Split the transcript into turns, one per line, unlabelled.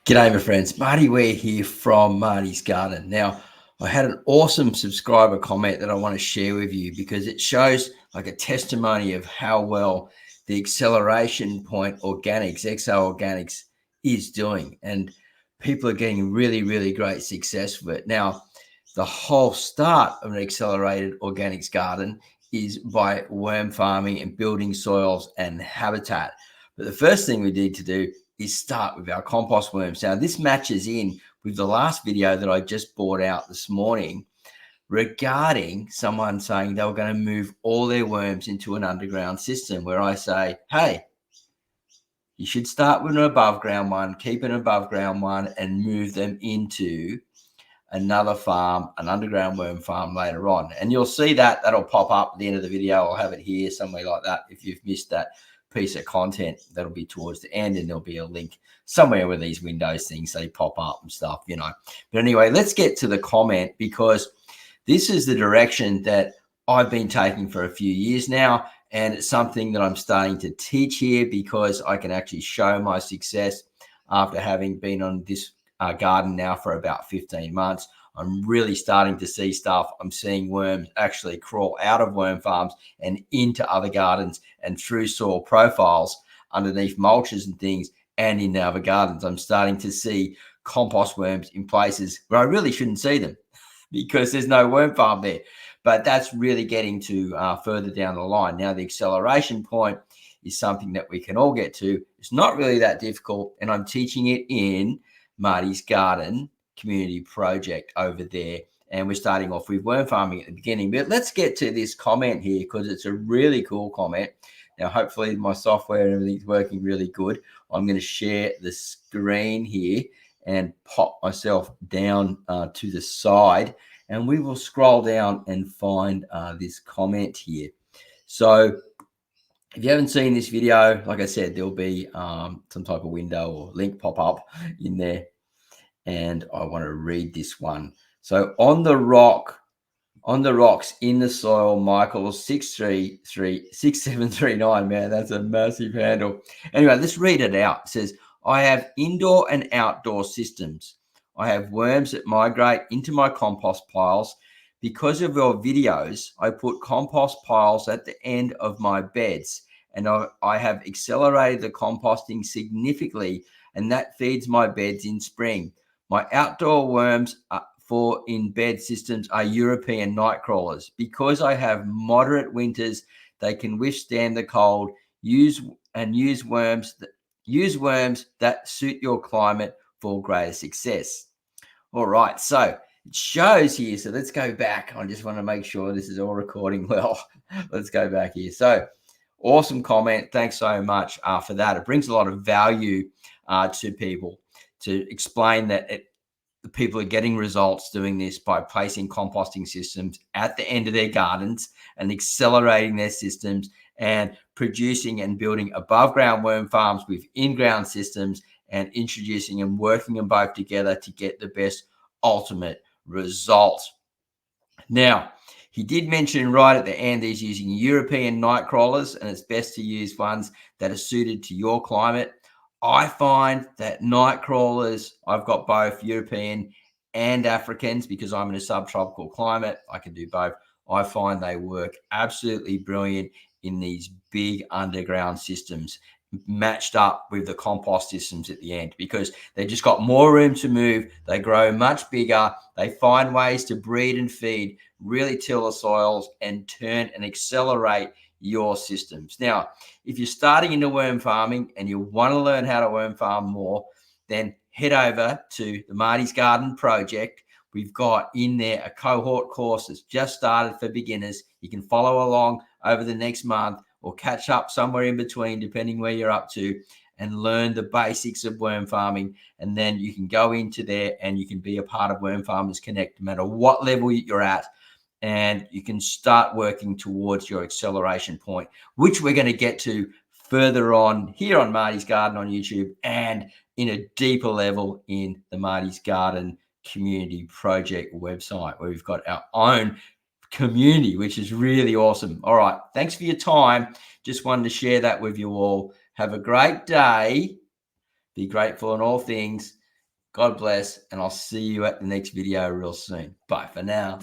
G'day, my friends. Marty Ware here from Marty's Garden. Now, I had an awesome subscriber comment that I want to share with you because it shows like a testimony of how well the Acceleration Point Organics, XO Organics, is doing. And people are getting really, really great success with it. Now, the whole start of an accelerated organics garden is by worm farming and building soils and habitat. But the first thing we need to do is start with our compost worms. Now, this matches in with the last video that I just brought out this morning regarding someone saying they were going to move all their worms into an underground system, where I say, hey, you should start with an above ground one, keep an above ground one, and move them into another farm, an underground worm farm later on. And you'll see that that'll pop up at the end of the video. I'll have it here somewhere like that. If you've missed that piece of content, that'll be towards the end, and there'll be a link somewhere where these Windows things, they pop up and stuff, you know. But anyway, let's get to the comment, because this is the direction that I've been taking for a few years now. And it's something that I'm starting to teach here because I can actually show my success after having been on this garden now for about 15 months. I'm really starting to see stuff. I'm seeing worms actually crawl out of worm farms and into other gardens and through soil profiles underneath mulches and things and in other gardens. I'm starting to see compost worms in places where I really shouldn't see them because there's no worm farm there. But that's really getting to further down the line. Now, the acceleration point is something that we can all get to. It's not really that difficult, and I'm teaching it in Marty's Garden community project over there. And we're starting off with worm farming at the beginning. But let's get to this comment here because it's a really cool comment. Now, hopefully my software and everything's working really good. I'm going to share the screen here and pop myself down to the side, and we will scroll down and find this comment here. So if you haven't seen this video, like I said, there'll be some type of window or link pop up in there, and I want to read this one. So on the rocks in the soil, Michael 6739, man, that's a massive handle. Anyway, let's read it out. It says, I have indoor and outdoor systems. I have worms that migrate into my compost piles. Because of your videos, I put compost piles at the end of my beds, and I have accelerated the composting significantly, and that feeds my beds in spring. My outdoor worms for in bed systems are European night crawlers. Because I have moderate winters, they can withstand the cold. Use worms that suit your climate for greater success. All right, so it shows here. So let's go back. I just want to make sure this is all recording well. Let's go back here. So awesome comment. Thanks so much for that. It brings a lot of value to people to explain that the people are getting results doing this by placing composting systems at the end of their gardens and accelerating their systems and producing and building above ground worm farms with in-ground systems and introducing and working them both together to get the best ultimate result. Now, he did mention right at the end he's using European night crawlers, and it's best to use ones that are suited to your climate. I find that night crawlers, I've got both European and Africans because I'm in a subtropical climate. I can do both. I find they work absolutely brilliant in these big underground systems, matched up with the compost systems at the end, because they just got more room to move. They grow much bigger. They find ways to breed and feed, really till the soils and turn and accelerate your systems. Now, if you're starting into worm farming and you want to learn how to worm farm more, then head over to the Marty's Garden project. We've got in there a cohort course that's just started for beginners. You can follow along over the next month or catch up somewhere in between, depending where you're up to, and learn the basics of worm farming. And then you can go into there and you can be a part of Worm Farmers Connect, no matter what level you're at. And you can start working towards your acceleration point, which we're going to get to further on here on Marty's Garden on YouTube and in a deeper level in the Marty's Garden community project website, where we've got our own community, which is really awesome. All right, thanks for your time. Just wanted to share that with you all. Have a great day. Be grateful in all things. God bless, and I'll see you at the next video real soon. Bye for now.